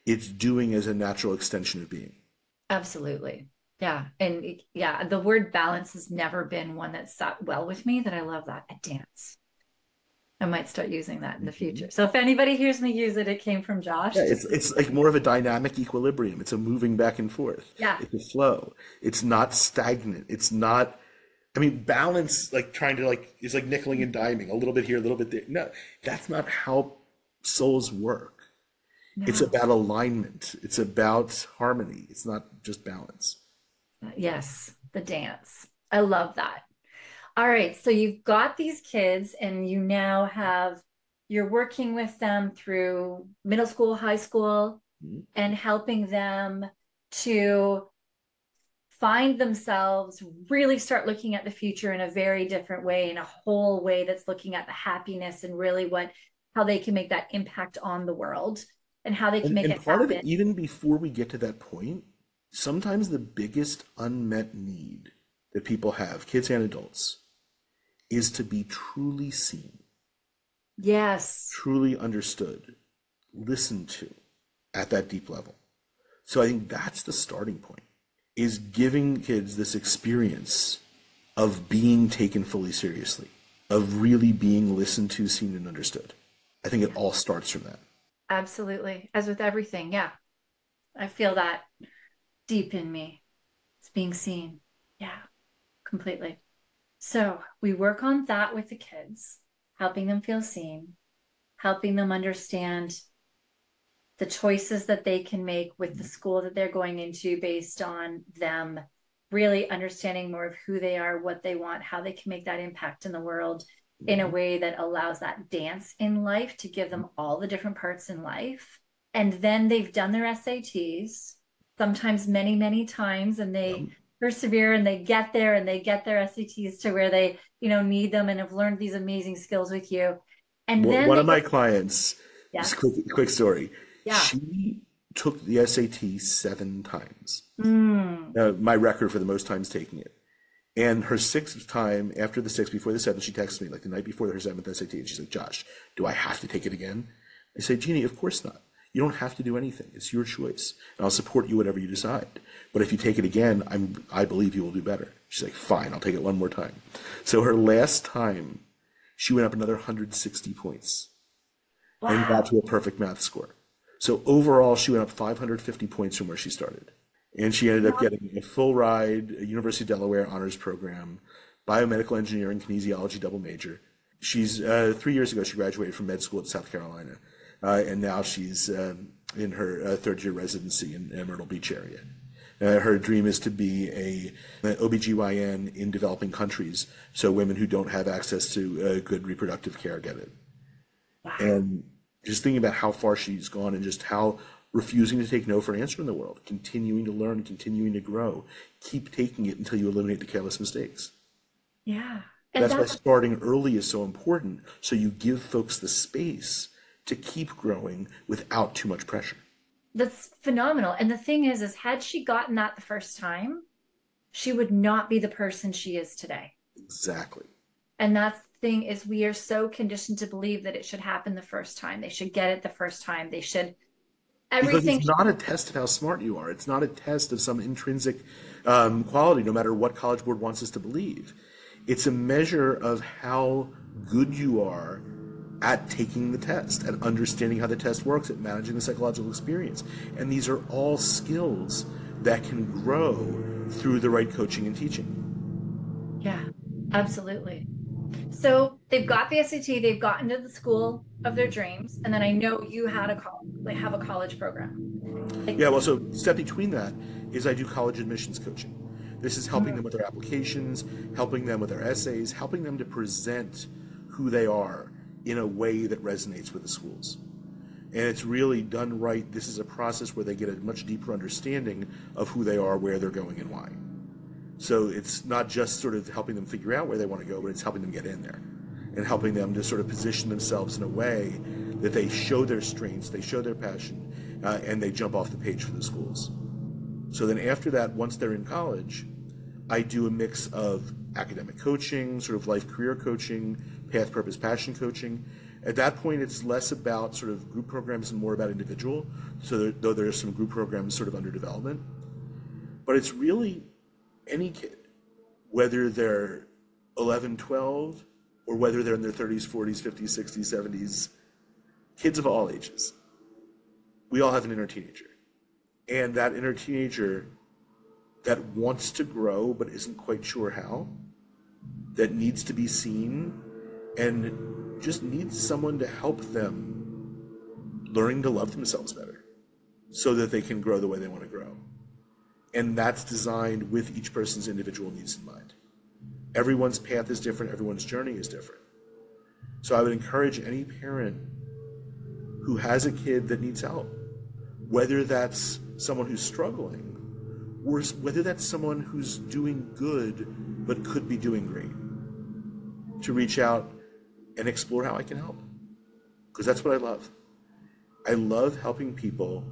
it's doing as a natural extension of being. Absolutely. Yeah. And yeah, the word balance has never been one that sat well with me, that I love that. A dance. I might start using that in the Mhm. future. So if anybody hears me use it, it came from Yeah, Josh. it's like more of a dynamic equilibrium. It's a moving back and forth. Yeah. It's a flow. It's not stagnant. It's not, I mean, balance, like trying to like, is like nickeling and diming, a little bit here, a little bit there. No, that's not how souls work. It's No. about alignment. It's about harmony. It's not just balance. Yes. The dance. I love that. All right. So you've got these kids and you now you're working with them through middle school, high school, Mhm. and helping them to find themselves, really start looking at the future in a very different way, in a whole way that's looking at the happiness and really how they can make that impact on the world and how they can make And it part of it, happen. even before we get to that point, sometimes the biggest unmet need that people have, kids and adults, is to be truly seen, Yes. truly understood, listened to at that deep level. So I think that's the starting point, is giving kids this experience of being taken fully seriously, of really being listened to, seen, and understood. I think it all starts from that. Absolutely. As with everything. Yeah. I feel that deep in me. It's being seen. Yeah, completely. So we work on that with the kids, helping them feel seen, helping them understand the choices that they can make with the school that they're going into based on them really understanding more of who they are, what they want, how they can make that impact in the world in a Mhm. way that allows that dance in life to give them all the different parts in life. And then they've done their SATs, sometimes many, many times, and Yep. they persevere and they get there and they get their SATs to where they, need them and have learned these amazing skills with you. And then One they of go, my clients, just yes, quick story, yeah. she took the SAT 7 times. Mm, My record for the most times taking it. And her sixth time, after the sixth, before the seventh, she texts me like the night before her seventh SAT, and she's like, Josh, do I have to take it again? I say, Jeannie, of course not. You don't have to do anything. It's your choice. And I'll support you whatever you decide. But if you take it again, I believe you will do better. She's like, fine, I'll take it one more time. So her last time, she went up another 160 points and got Wow. to a perfect math score. So overall, she went up 550 points from where she started. And she ended up getting a full ride, a University of Delaware honors program, biomedical engineering, kinesiology double major. She's 3 years ago, she graduated from med school at South Carolina. And now she's in her third year residency in Myrtle Beach area. Her dream is to be an OBGYN in developing countries, so women who don't have access to good reproductive care get it. Wow. And just thinking about how far she's gone and just how refusing to take no for an answer in the world, continuing to learn, continuing to grow, keep taking it until you eliminate the careless mistakes. Yeah. And That's why that's starting early is so important, so you give folks the space to keep growing without too much pressure. that's phenomenal. And the thing is had she gotten that the first time, she would not be the person she is today. Exactly. And that's the thing is we are so conditioned to believe that it should happen the first time. They should get it the first time. They should Because everything. it's not a test of how smart you are. It's not a test of some intrinsic quality, no matter what College Board wants us to believe. It's a measure of how good you are at taking the test, at understanding how the test works, at managing the psychological experience. And these are all skills that can grow through the right coaching and teaching. Yeah, absolutely. So they've got the SAT, they've gotten to the school of their dreams, and then I know you had a have a college program. Like, Yeah, well, so step between that is I do college admissions coaching. This is helping them with their applications, helping them with their essays, helping them to present who they are in a way that resonates with the schools. And it's really done right. This is a process where they get a much deeper understanding of who they are, where they're going, and why. So it's not just sort of helping them figure out where they want to go, but it's helping them get in there and helping them to sort of position themselves in a way that they show their strengths, they show their passion, and they jump off the page for the schools. So then after that, once they're in college, I do a mix of academic coaching, sort of life career coaching, path, purpose, passion coaching. At that point, it's less about sort of group programs and more about individual. So though there are some group programs sort of under development, but it's really any kid, whether they're 11, 12, or whether they're in their 30s, 40s, 50s, 60s, 70s, kids of all ages. We all have an inner teenager. And that inner teenager that wants to grow but isn't quite sure how, that needs to be seen, and just needs someone to help them learning to love themselves better so that they can grow the way they want to grow. And that's designed with each person's individual needs in mind. Everyone's path is different, everyone's journey is different. So I would encourage any parent who has a kid that needs help, whether that's someone who's struggling or whether that's someone who's doing good but could be doing great, to reach out and explore how I can help. Because that's what I love. I love helping people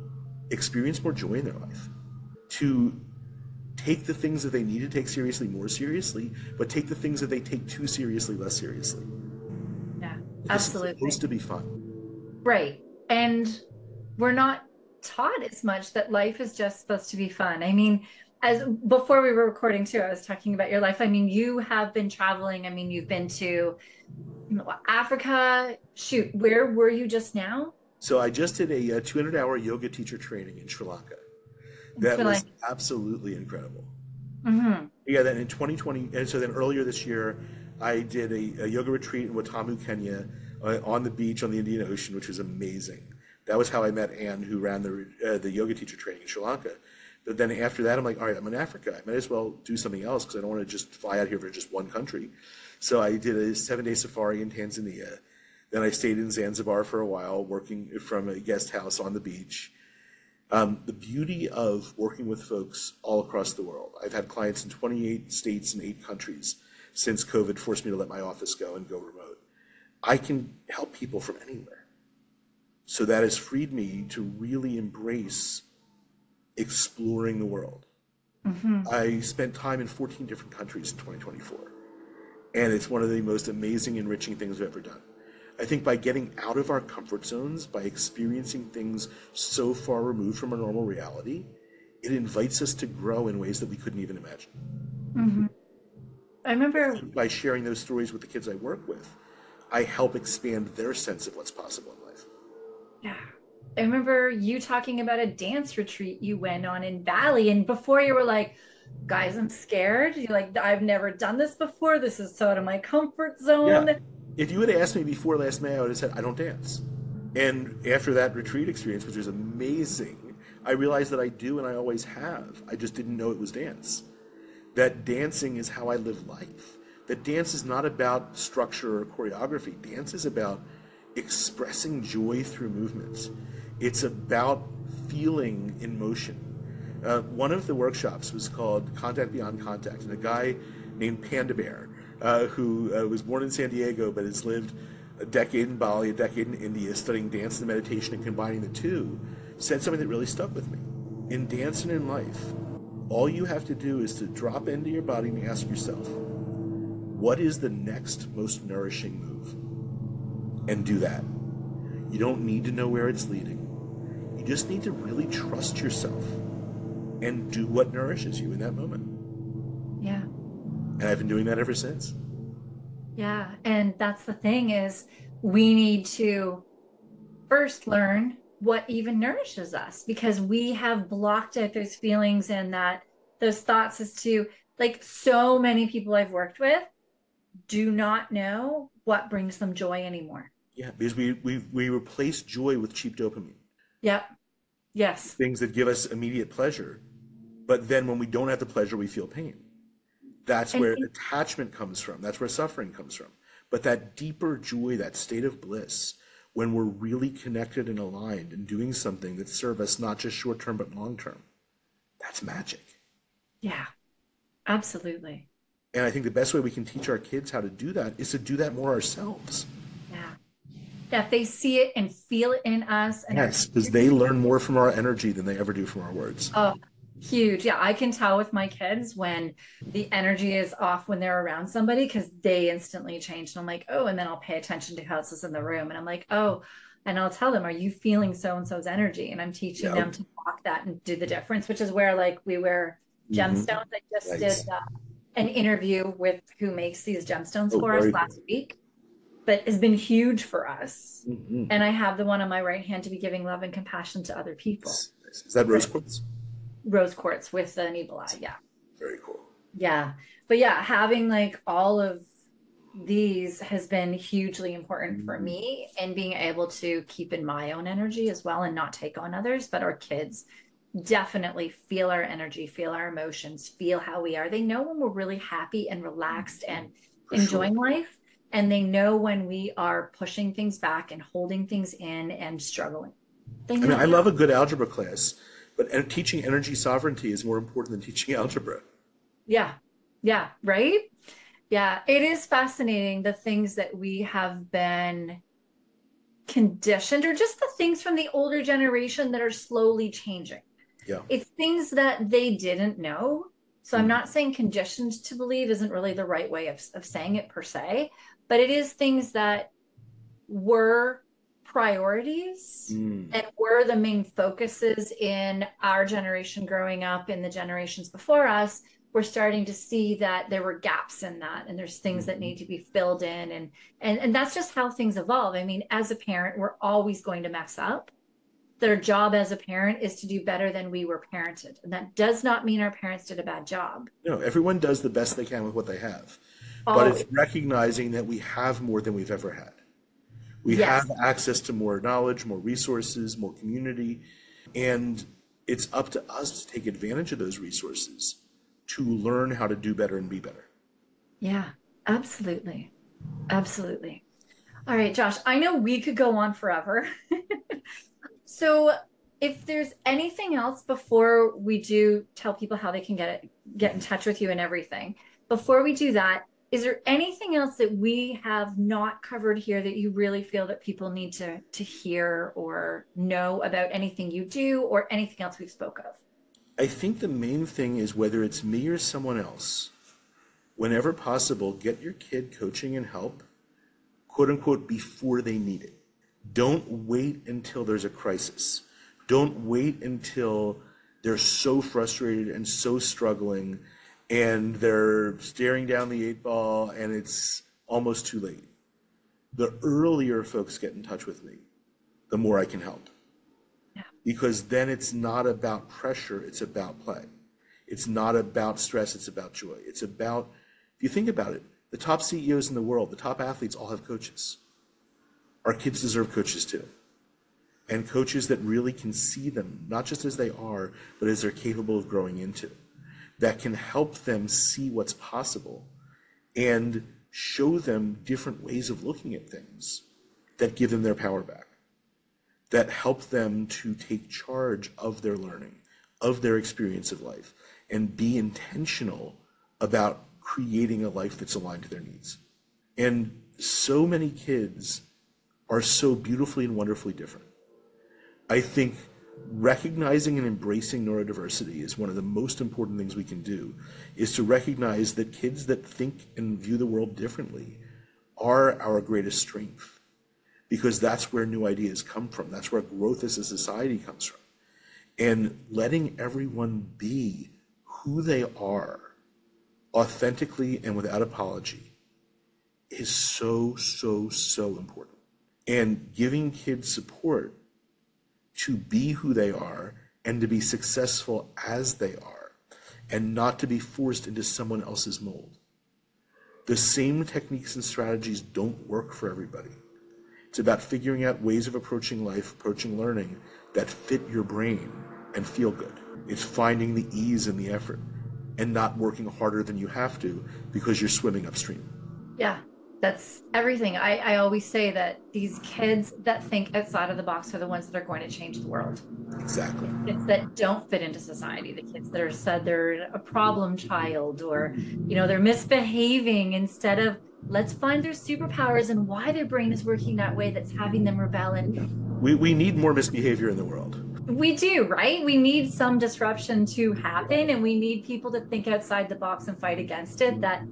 experience more joy in their life, to take the things that they need to take seriously more seriously, but take the things that they take too seriously less seriously. yeah, Because it's supposed absolutely. to be fun. Right. And we're not taught as much that life is just supposed to be fun. I mean, as before we were recording too, I was talking about your life. I mean, you have been traveling. I mean, you've been to Africa. Shoot, where were you just now? So I just did a 200-hour yoga teacher training in Sri Lanka. In That Sri was Lanka. absolutely incredible. Hmm. Yeah, then in 2020, and so then earlier this year, I did a yoga retreat in Watamu, Kenya, on the beach on the Indian Ocean, which was amazing. That was how I met Anne, who ran the yoga teacher training in Sri Lanka. But then after that, I'm like, all right, I'm in Africa. I might as well do something else because I don't want to just fly out here for just one country. So I did a 7-day safari in Tanzania. Then I stayed in Zanzibar for a while, working from a guest house on the beach. The beauty of working with folks all across the world. I've had clients in 28 states and 8 countries since COVID forced me to let my office go and go remote. I can help people from anywhere. So that has freed me to really embrace exploring the world. Mm-hmm. I spent time in 14 different countries in 2024, and it's one of the most amazing, enriching things I've ever done. I think by getting out of our comfort zones, by experiencing things so far removed from our normal reality, it invites us to grow in ways that we couldn't even imagine. Mm-hmm. I I remember, think by sharing those stories with the kids I work with, I help expand their sense of what's possible in life. yeah, I remember you talking about a dance retreat you went on in Bali, and before you were like, guys, I'm scared. You're like, I've never done this before. This is so out of my comfort Yeah. zone. If you had asked me before last May, I would have said, I don't dance. And after that retreat experience, which was amazing, I realized that I do and I always have. I just didn't know it was dance. That dancing is how I live life. That dance is not about structure or choreography. Dance is about expressing joy through movements. It's about feeling in motion. One of the workshops was called Contact Beyond Contact, and a guy named Panda Bear, who was born in San Diego but has lived a decade in Bali, a decade in India, studying dance and meditation and combining the two, said something that really stuck with me. In dance and in life, all you have to do is to drop into your body and ask yourself, what is the next most nourishing move? And do that. You don't need to know where it's leading. You just need to really trust yourself and do what nourishes you in that moment. Yeah. And I've been doing that ever since. Yeah. And that's the thing is we need to first learn what even nourishes us because we have blocked out those feelings and that those thoughts as to like so many people I've worked with do not know what brings them joy anymore. Yeah, because we replace joy with cheap dopamine, Yep. Yes. things that give us immediate pleasure. But then when we don't have the pleasure, we feel pain. That's And where attachment comes from. That's where suffering comes from. But that deeper joy, that state of bliss, when we're really connected and aligned and doing something that serves us not just short term but long term, that's magic. yeah, absolutely. And I think the best way we can teach our kids how to do that is to do that more ourselves. Yeah. That they see it and feel it in us and are Yes, because they learn more from our energy than they ever do from our words. oh, huge. Yeah, I can tell with my kids when the energy is off when they're around somebody because they instantly change. And I'm like, oh, and then I'll pay attention to how this is in the room. And I'm like, oh, and I'll tell them, are you feeling so and so's energy? And I'm teaching Yep. them to walk that and do the difference, which is where like we wear Mm-hmm. gemstones. I just did Nice. an interview with who makes these gemstones Oh, for us very last cool. week, but has been huge for us. Mm-hmm. And I have the one on my right hand to be giving love and compassion to other people. Nice. Nice. Is that rose quartz? Rose quartz with an evil eye. Yeah. Very cool. Yeah. But yeah, having like all of these has been hugely important for Mm-hmm. me and being able to keep in my own energy as well and not take on others. But our kids definitely feel our energy, feel our emotions, feel how we are. They know when we're really happy and relaxed and For sure. enjoying life. And they know when we are pushing things back and holding things in and struggling. They I mean, I know. love a good algebra class, but teaching energy sovereignty is more important than teaching algebra. Yeah. Yeah. Right. Yeah. It is fascinating the things that we have been conditioned or just the things from the older generation that are slowly changing. Yeah. It's things that they didn't know. So I'm Mm-hmm. not saying conditioned to believe isn't really the right way of saying it per se, but it is things that were priorities Mm. and were the main focuses in our generation growing up in the generations before us. We're starting to see that there were gaps in that and there's things that Mm-hmm. need to be filled in and that's just how things evolve. I mean, as a parent, we're always going to mess up. Their job as a parent is to do better than we were parented. And that does not mean our parents did a bad job. No, everyone does the best they can with what they have, but it's Always. recognizing that we have more than we've ever had. We have Yes. access to more knowledge, more resources, more community, and it's up to us to take advantage of those resources to learn how to do better and be better. Yeah, absolutely. Absolutely. All right, Josh, I know we could go on forever. So if there's anything else before we do tell people how they can get in touch with you and everything, before we do that, is there anything else that we have not covered here that you really feel that people need to hear or know about anything you do or anything else we've spoke of? I think the main thing is whether it's me or someone else, whenever possible, get your kid coaching and help, quote unquote, before they need it. Don't wait until there's a crisis. Don't wait until they're so frustrated and so struggling and they're staring down the eight ball and it's almost too late. The earlier folks get in touch with me, the more I can help. Yeah. Because then it's not about pressure, it's about play. It's not about stress, it's about joy. It's about, if you think about it, the top CEOs in the world, the top athletes all have coaches. Our kids deserve coaches too. And coaches that really can see them, not just as they are, but as they're capable of growing into, that can help them see what's possible and show them different ways of looking at things that give them their power back, that help them to take charge of their learning, of their experience of life, and be intentional about creating a life that's aligned to their needs. And so many kids are so beautifully and wonderfully different. I think recognizing and embracing neurodiversity is one of the most important things we can do, is to recognize that kids that think and view the world differently are our greatest strength, because that's where new ideas come from. That's where growth as a society comes from. And letting everyone be who they are authentically and without apology is so, so, so important. And giving kids support to be who they are and to be successful as they are, and not to be forced into someone else's mold. The same techniques and strategies don't work for everybody. It's about figuring out ways of approaching life, approaching learning that fit your brain and feel good. It's finding the ease in the effort and not working harder than you have to because you're swimming upstream. Yeah, that's everything. I always say that these kids that think outside of the box are the ones that are going to change the world. Exactly. Kids that don't fit into society, the kids that are said they're a problem child, or, they're misbehaving, instead of let's find their superpowers and why their brain is working that way that's having them rebel. And we need more misbehavior in the world. we do, right? We need some disruption to happen, and we need people to think outside the box and fight against it. That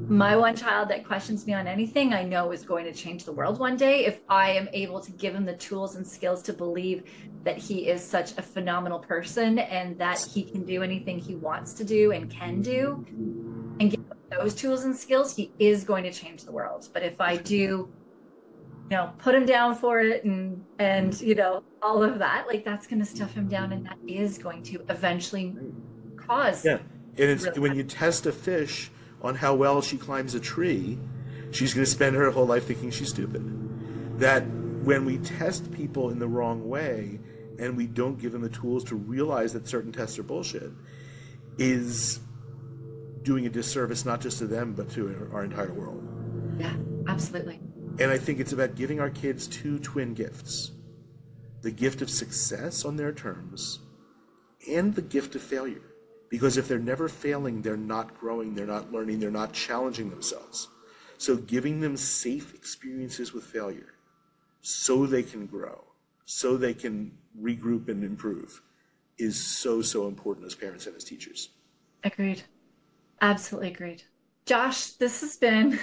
my one child that questions me on anything, I know is going to change the world one day, if I am able to give him the tools and skills to believe that he is such a phenomenal person and that he can do anything he wants to do and can do, and give him those tools and skills, he is going to change the world. But if I do, put him down for it and all of that, like, that's going to stuff him down, and that is going to eventually cause. Yeah. And it's when you test a fish on how well she climbs a tree, she's going to spend her whole life thinking she's stupid. That when we test people in the wrong way and we don't give them the tools to realize that certain tests are bullshit, is doing a disservice not just to them but to our entire world. Yeah, absolutely. And I think it's about giving our kids two twin gifts: the gift of success on their terms and the gift of failure. Because if they're never failing, they're not growing, they're not learning, they're not challenging themselves. So giving them safe experiences with failure so they can grow, so they can regroup and improve, is so, so important as parents and as teachers. Agreed. Absolutely agreed. Josh, this has been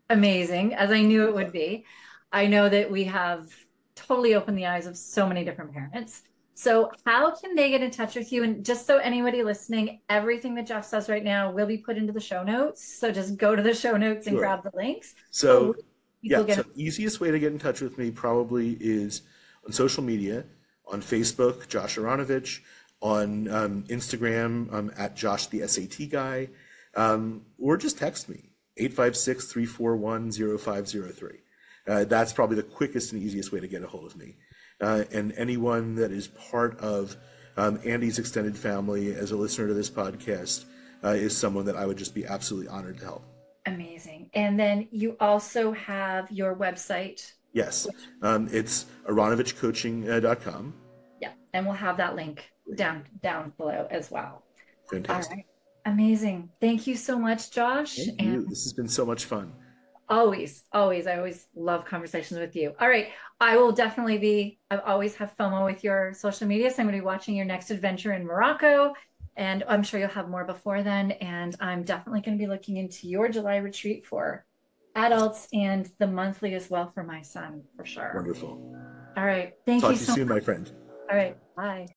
amazing, as I knew it would be. I know that we have totally opened the eyes of so many different parents. So how can they get in touch with you? And just so anybody listening, everything that Jeff says right now will be put into the show notes. So just go to the show notes and grab the links. So easiest way to get in touch with me probably is on social media, on Facebook, Josh Aronovitch, on Instagram, at Josh the SAT guy, or just text me, 856-341-0503. That's probably the quickest and easiest way to get a hold of me. And anyone that is part of Andi's extended family as a listener to this podcast is someone that I would just be absolutely honored to help. Amazing. And then you also have your website. Yes, it's aronovitchcoaching.com. Yeah, and we'll have that link down below as well. Fantastic. All right. Amazing. Thank you so much, Josh. Thank you. This has been so much fun. Always. I always love conversations with you. All right. I will definitely I always have FOMO with your social media. So I'm going to be watching your next adventure in Morocco And I'm sure you'll have more before then. And I'm definitely going to be looking into your July retreat for adults and the monthly as well for my son, for sure. Wonderful. All right. Thank Talk you to you so soon, much. my friend. All right. Bye.